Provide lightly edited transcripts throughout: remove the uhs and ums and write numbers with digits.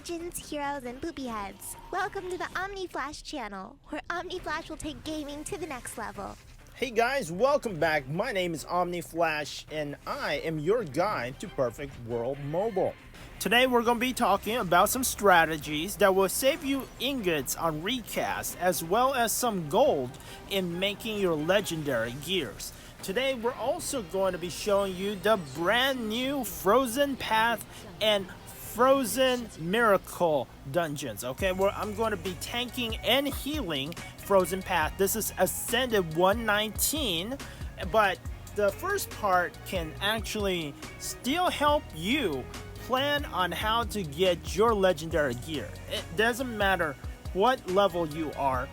legends, heroes, and poopy heads. Welcome to the Omni Flash channel, where Omni Flash will take gaming to the next level. Hey guys, welcome back. My name is Omni Flash, and I am your guide to Perfect World Mobile. Today we're going to be talking about some strategies that will save you ingots on Recast, as well as some gold in making your legendary gears. Today we're also going to be showing you the brand new Frozen Path and Frozen Miracle dungeons. Okay, where I'm going to be tanking and healing Frozen Path. This is Ascended 119, but the first part can actually still help you plan on how to get your legendary gear. It doesn't matter what level you are.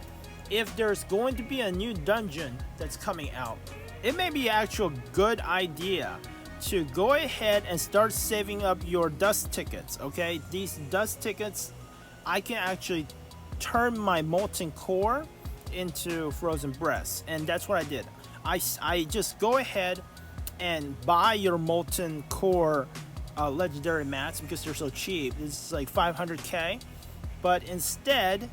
If there's going to be a new dungeon that's coming out, it may be actually a good idea to go ahead and start saving up your dust tickets. Okay, these dust tickets, I can actually turn my molten core into frozen breasts, and that's what I did. I just go ahead and buy your molten core legendary mats because they're so cheap. It's like 500k, but instead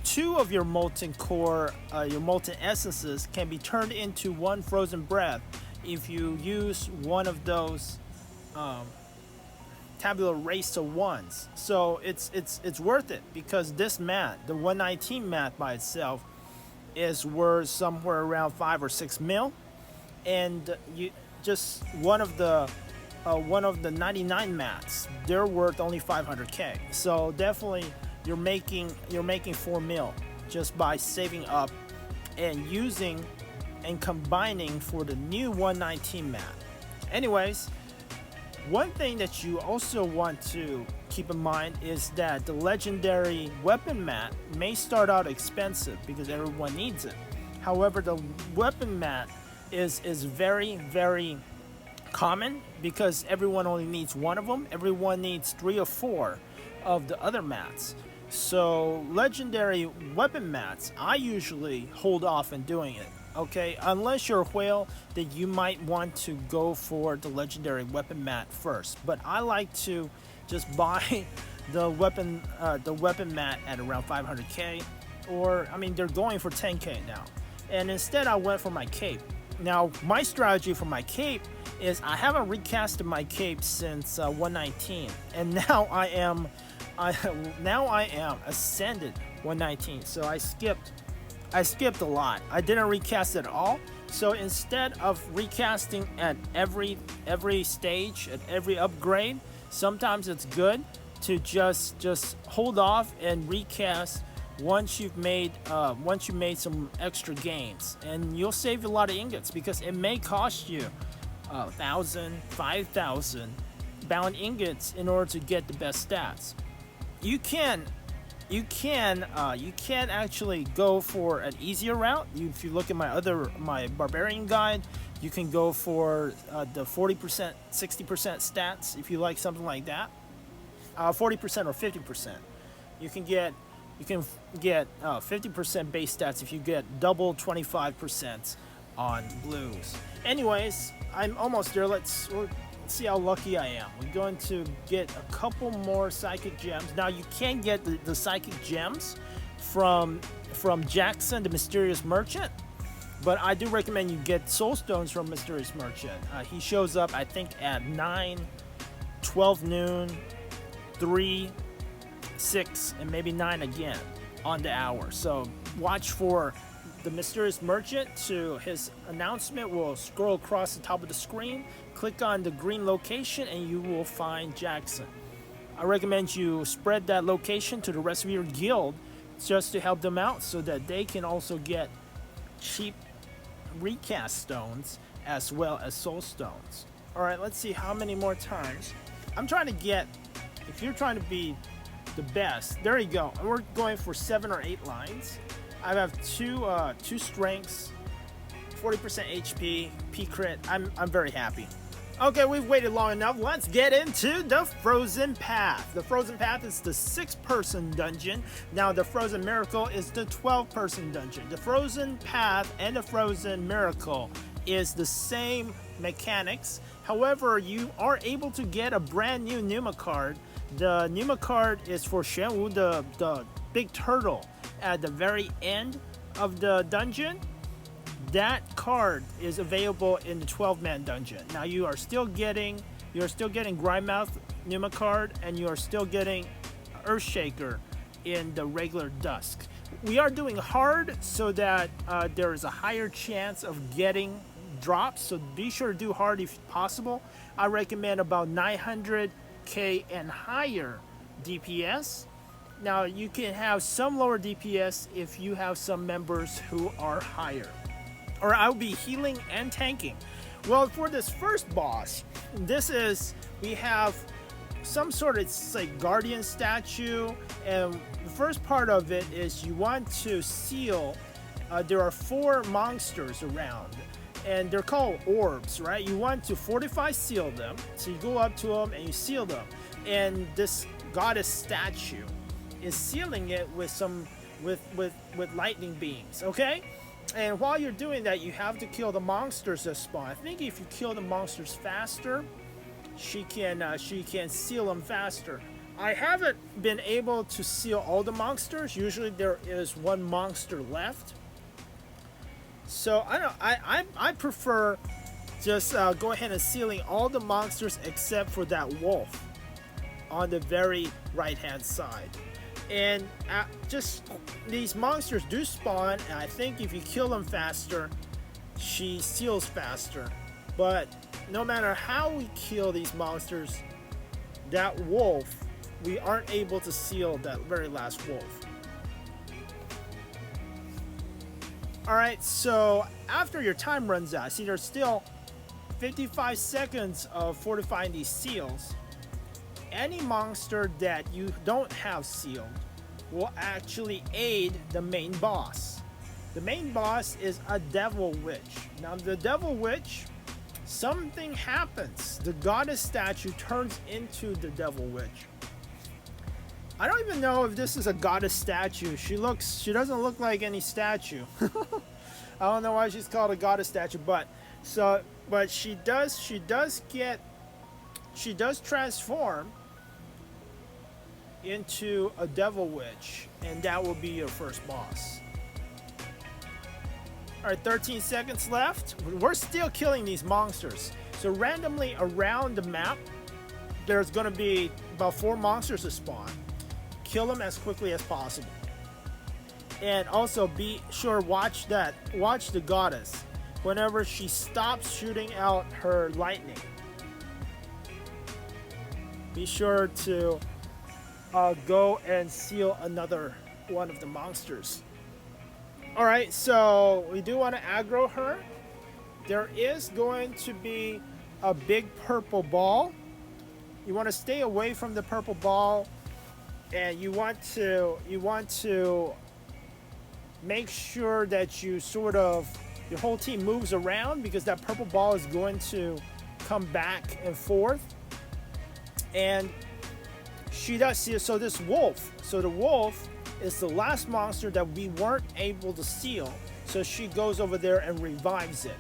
2 of your molten core, your molten essences, can be turned into 1 frozen breath if you use one of those tabula rasa ones. So it's worth it, because this mat, the 119 mat by itself, is worth somewhere around 5 or 6 mil, and you just one of the 99 mats, they're worth only 500k. So definitely you're making 4 mil just by saving up and using and combining for the new 119 mat. Anyways, one thing that you also want to keep in mind is that the legendary weapon mat may start out expensive because everyone needs it. However, the weapon mat is very, very common because everyone only needs 1 of them. Everyone needs 3 or 4 of the other mats. So legendary weapon mats, I usually hold off in doing it. Okay, unless you're a whale, then you might want to go for the legendary weapon mat first. But I like to just buy the weapon mat at around 500k, or I mean they're going for 10k now. And instead I went for my cape. Now my strategy for my cape is I haven't recasted my cape since 119, and now I am Ascended 119. So I skipped a lot. I didn't recast at all. So instead of recasting at every stage, at every upgrade, sometimes it's good to just hold off and recast once you've made some extra gains, and you'll save a lot of ingots, because it may cost you 1,000, 5,000 bound ingots in order to get the best stats. You can actually go for an easier route. If you look at my barbarian guide, you can go for the 40%, 60% stats if you like something like that. 40% or 50%. You can get 50% base stats if you get double 25% on blues. Anyways, I'm almost there. Let's see how lucky I am. We're going to get a couple more psychic gems. Now you can get the psychic gems from Jackson, the mysterious merchant, but I do recommend you get soul stones from mysterious merchant. He shows up, I think, at 9, 12 noon, 3, 6, and maybe 9 again on the hour. So watch for the mysterious merchant. To his announcement will scroll across the top of the screen. Click on the green location and you will find Jackson. I recommend you spread that location to the rest of your guild just to help them out, so that they can also get cheap recast stones as well as soul stones. Alright, let's see how many more times. I'm trying to get, if you're trying to be the best, there you go. We're going for 7 or 8 lines. I have 2 strengths, 40% HP, P crit. I'm very happy. Okay, we've waited long enough. Let's get into the Frozen Path. The Frozen Path is the 6-person dungeon. Now the Frozen Miracle is the 12-person dungeon. The Frozen Path and the Frozen Miracle is the same mechanics. However, you are able to get a brand new PNEUMA card. The PNEUMA card is for XUANWU, the big turtle at the very end of the dungeon. That card is available in the 12-man dungeon. Now you are still getting Grindmouth PNEUMA card, and you are still getting Earthshaker in the regular Dusk. We are doing hard so that there is a higher chance of getting drops, so be sure to do hard if possible. I recommend about 900k and higher DPS. Now you can have some lower DPS if you have some members who are higher. Or I'll be healing and tanking. Well, for this first boss, we have some sort of like guardian statue, and the first part of it is you want to seal. There are 4 monsters around, and they're called orbs, right? You want to fortify seal them, so you go up to them and you seal them, and this goddess statue is sealing it with some with lightning beams. Okay. And while you're doing that, you have to kill the monsters that spawn. I think if you kill the monsters faster, she can seal them faster. I haven't been able to seal all the monsters. Usually there is 1 monster left. So I prefer just go ahead and sealing all the monsters except for that wolf on the very right hand side. And just these monsters do spawn, and I think if you kill them faster, she seals faster. But no matter how we kill these monsters, that wolf, we aren't able to seal that very last wolf. Alright, so after your time runs out, see there's still 55 seconds of fortifying these seals. Any monster that you don't have sealed will actually aid the main boss. The main boss is a devil witch. Now the devil witch, something happens. The goddess statue turns into the devil witch. I don't even know if this is a goddess statue. She doesn't look like any statue. I don't know why she's called a goddess statue, but she does transform into a devil witch, and that will be your first boss. Alright, 13 seconds left. We're still killing these monsters. So randomly around the map, there's going to be about 4 monsters to spawn. Kill them as quickly as possible. And also be sure watch the goddess whenever she stops shooting out her lightning. Be sure to go and seal another one of the monsters. Alright, so we do want to aggro her. There is going to be a big purple ball. You want to stay away from the purple ball, and you want to make sure that you your whole team moves around, because that purple ball is going to come back and forth. And she does see, so this wolf, the wolf is the last monster that we weren't able to seal, so she goes over there and revives it.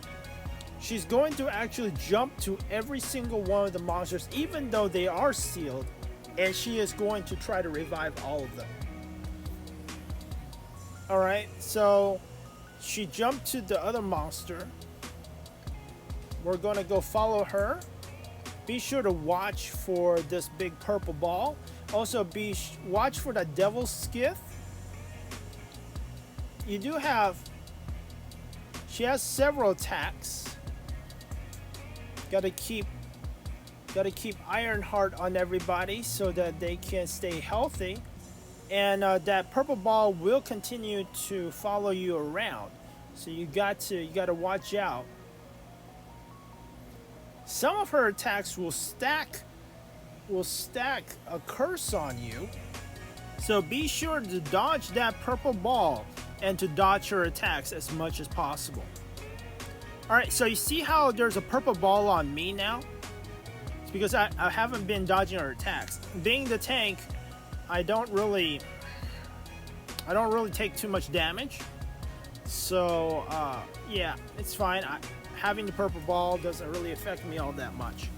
She's going to actually jump to every single one of the monsters, even though they are sealed, and she is going to try to revive all of them. Alright, so she jumped to the other monster. We're going to go follow her. Be sure to watch for this big purple ball. Also, watch for the devil's skith. She has several attacks. Gotta keep Ironheart on everybody so that they can stay healthy. And that purple ball will continue to follow you around, so you got to watch out. Some of her attacks will stack a curse on you, so be sure to dodge that purple ball and to dodge her attacks as much as possible. Alright, so you see how there's a purple ball on me now? It's because I haven't been dodging her attacks. Being the tank, I don't really take too much damage. So yeah, it's fine. having the purple ball doesn't really affect me all that much.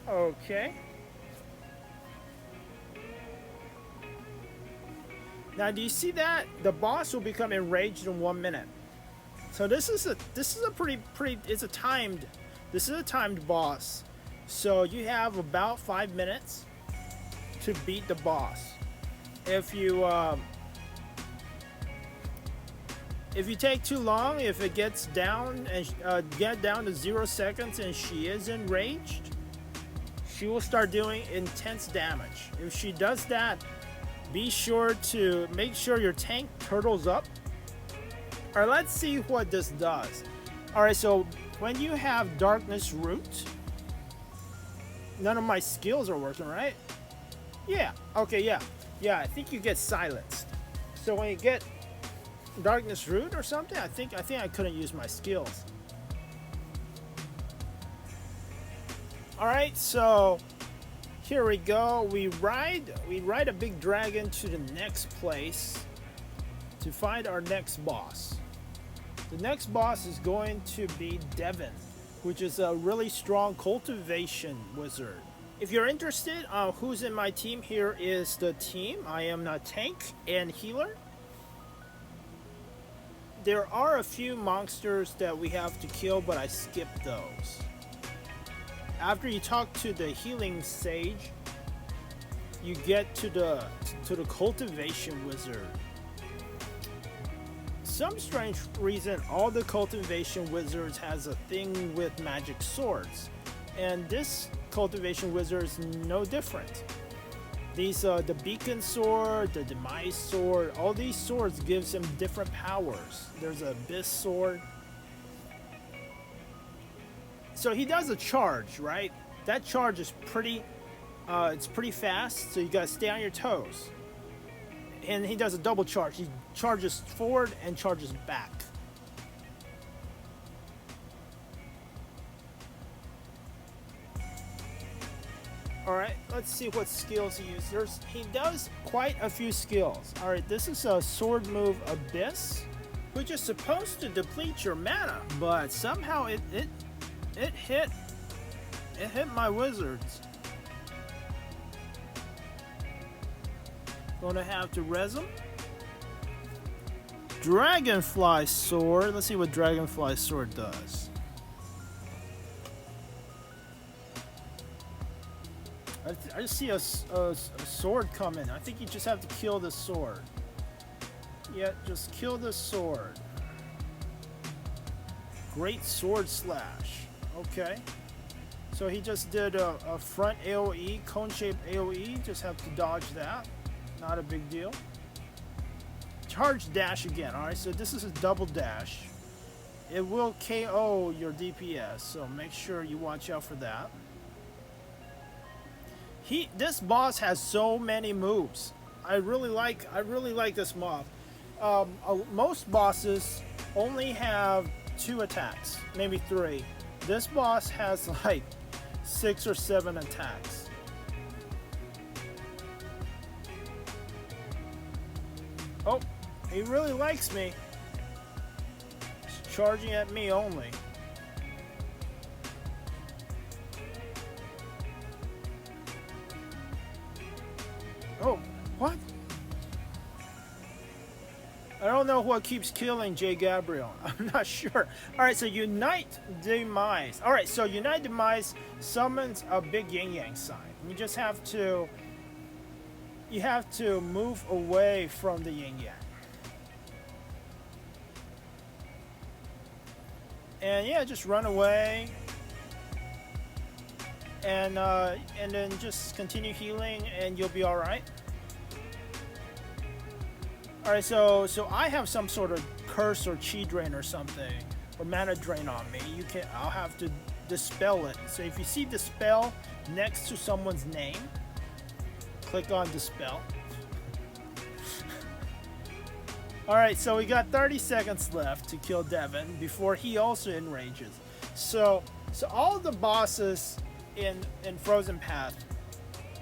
Okay. Now, do you see that? The boss will become enraged in 1 minute. So this is a pretty it's a timed. This is a timed boss. So you have about 5 minutes to beat the boss. If you take too long, if it gets down and get down to 0 seconds and she is enraged, she will start doing intense damage. If she does that, be sure to make sure your tank turtles up. Alright, let's see what this does. Alright, so when you have Darkness Root, none of my skills are working, right? Yeah, okay, yeah. Yeah, I think you get silenced. So when you get Darkness Root or something, I think I couldn't use my skills. Alright, so here we go. We ride a big dragon to the next place to find our next boss. The next boss is going to be DEVIN, which is a really strong cultivation wizard. If you're interested, who's in my team, here is the team. I am a tank and healer. There are a few monsters that we have to kill, but I skipped those. After you talk to the healing sage, you get to the cultivation wizard. Some strange reason, all the cultivation wizards has a thing with magic swords, and this cultivation wizard is no different. These the beacon sword, the demise sword, all these swords gives him different powers. There's a abyss sword. So he does a charge, right? That charge is pretty it's pretty fast, so you gotta stay on your toes. And he does a double charge. He charges forward and charges back. Alright, let's see what skills he uses. He does quite a few skills. Alright, this is a sword move Abyss, which is supposed to deplete your mana, but somehow it hit my wizards. Gonna have to res them. Dragonfly sword. Let's see what Dragonfly sword does. I just see a sword coming. I think you just have to kill the sword. Yeah, just kill the sword. Great sword slash. Okay. So he just did a front AoE, cone-shaped AoE. Just have to dodge that. Not a big deal. Charge dash again. Alright, so this is a double dash. It will KO your DPS, so make sure you watch out for that. This boss has so many moves. I really like this mob. Most bosses only have 2 attacks, maybe 3. This boss has like 6 or 7 attacks. Oh, he really likes me. He's charging at me only. Oh, what? I don't know what keeps killing J. Gabriel. I'm not sure. Alright, so Unite Demise. Alright, so Unite Demise summons a big yin-yang sign. You just have to... You have to move away from the yin-yang. And yeah, just run away. And then just continue healing and you'll be alright. Alright, so I have some sort of curse or chi drain or something, or mana drain on me. I'll have to dispel it. So if you see dispel next to someone's name, click on dispel. Alright, so we got 30 seconds left to kill DEVIN before he also enrages. So all the bosses in Frozen Path,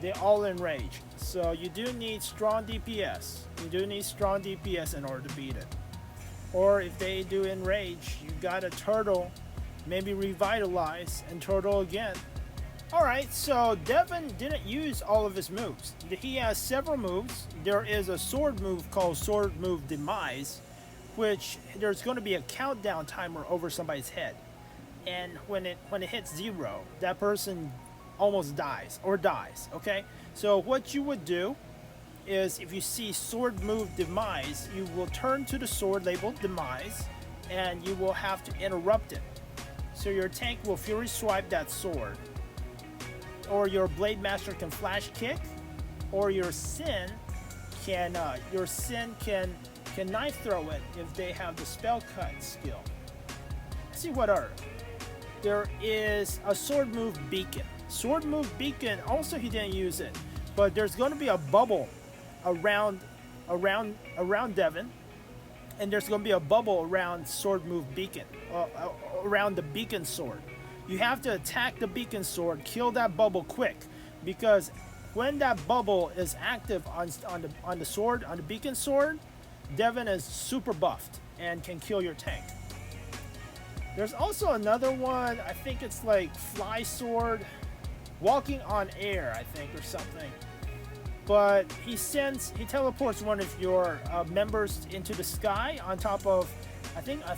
they all enrage. So you do need strong DPS. You do need strong DPS in order to beat it. Or if they do enrage, you got a turtle, maybe revitalize and turtle again. Alright, so Devin didn't use all of his moves. He has several moves. There is a sword move called Sword Move Demise, which there's going to be a countdown timer over somebody's head. And when it hits 0, that person almost dies, okay? So what you would do is, if you see Sword Move Demise, you will turn to the sword labeled Demise, and you will have to interrupt it. So your tank will Fury Swipe that sword, or your Blade Master can Flash Kick, or your Sin can Knife Throw it if they have the Spell Cut skill. Let's see what are. There is a Sword Move Beacon. Sword Move Beacon, also he didn't use it, but there's going to be a bubble around Devin, and there's going to be a bubble around Sword Move Beacon, around the beacon sword. You have to attack the beacon sword, kill that bubble quick, because when that bubble is active on the sword, on the beacon sword, Devin is super buffed and can kill your tank. There's also another one, I think it's like Fly Sword, Walking on Air, I think, or something. But he teleports one of your members into the sky on top of, I think on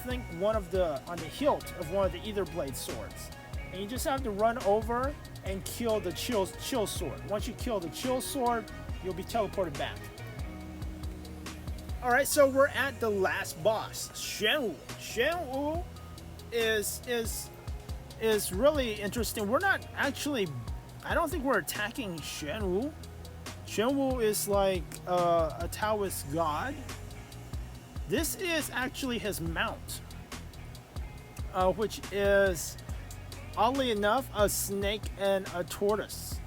the hilt of one of the Ether Blade swords. And you just have to run over and kill the chill sword. Once you kill the chill sword, you'll be teleported back. Alright, so we're at the last boss, XUANWU. XUANWU is really interesting. We're not actually, I don't think we're attacking XUANWU. XUANWU is like a Taoist god. This is actually his mount, which is, oddly enough, a snake and a tortoise.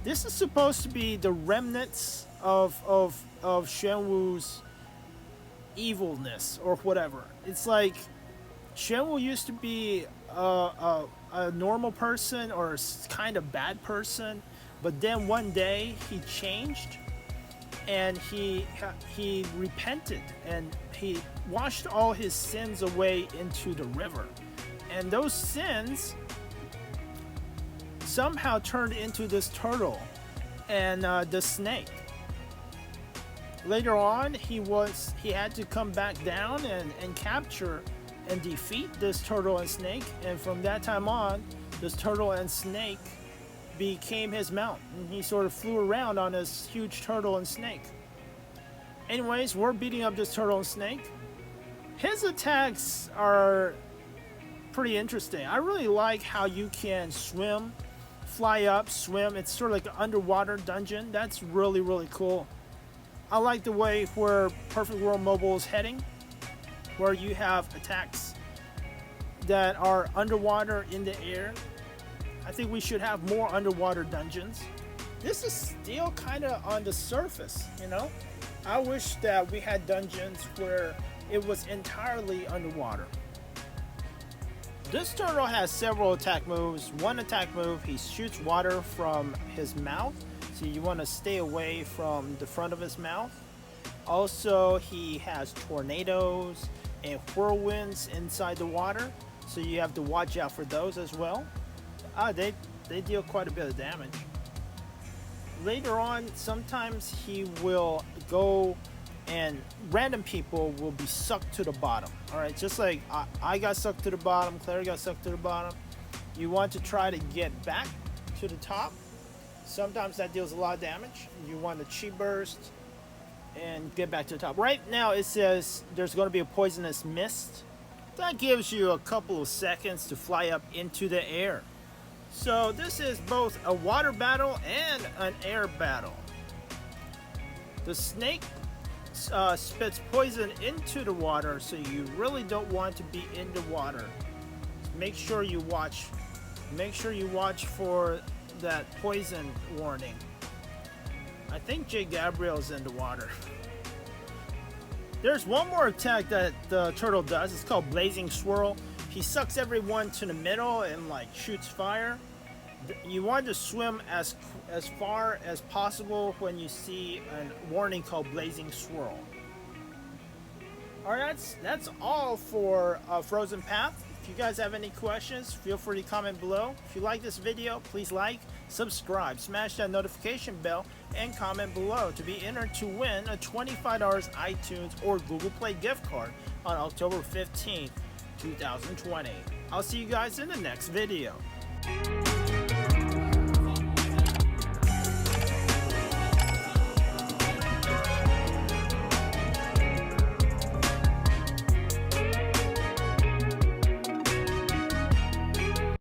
This is supposed to be the remnants of XUANWU's evilness or whatever. It's like XUANWU used to be a normal person or a kind of bad person, but then one day he changed and he repented and he washed all his sins away into the river. And those sins somehow turned into this turtle and the snake. Later on, he had to come back down and capture and defeat this turtle and snake. And from that time on, this turtle and snake became his mount. And he sort of flew around on this huge turtle and snake. Anyways, we're beating up this turtle and snake. His attacks are pretty interesting. I really like how you can swim, fly up, swim. It's sort of like an underwater dungeon. That's really, really cool. I like the way where Perfect World Mobile is heading, where you have attacks that are underwater, in the air. I think we should have more underwater dungeons. This is still kind of on the surface, you know? I wish that we had dungeons where it was entirely underwater. This turtle has several attack moves. One attack move, he shoots water from his mouth, so you want to stay away from the front of his mouth. Also, he has tornadoes and whirlwinds inside the water, so you have to watch out for those as well. They deal quite a bit of damage. Later on, sometimes he will go and random people will be sucked to the bottom. Alright, just like I got sucked to the bottom, Claire got sucked to the bottom. You want to try to get back to the top. Sometimes that deals a lot of damage. You want to chi burst and get back to the top. Right now it says there's going to be a poisonous mist. That gives you a couple of seconds to fly up into the air. So this is both a water battle and an air battle. The snake spits poison into the water, so you really don't want to be in the water. Make sure you watch for that poison warning. I think J. Gabriel's in the water. There's one more attack that the turtle does. It's called Blazing Swirl. He sucks everyone to the middle and like shoots fire. You want to swim as far as possible when you see a warning called Blazing Swirl. Alright, that's all for Frozen Path. If you guys have any questions, feel free to comment below. If you like this video, please like, subscribe, smash that notification bell, and comment below to be entered to win a $25 iTunes or Google Play gift card on October 15th, 2020. I'll see you guys in the next video.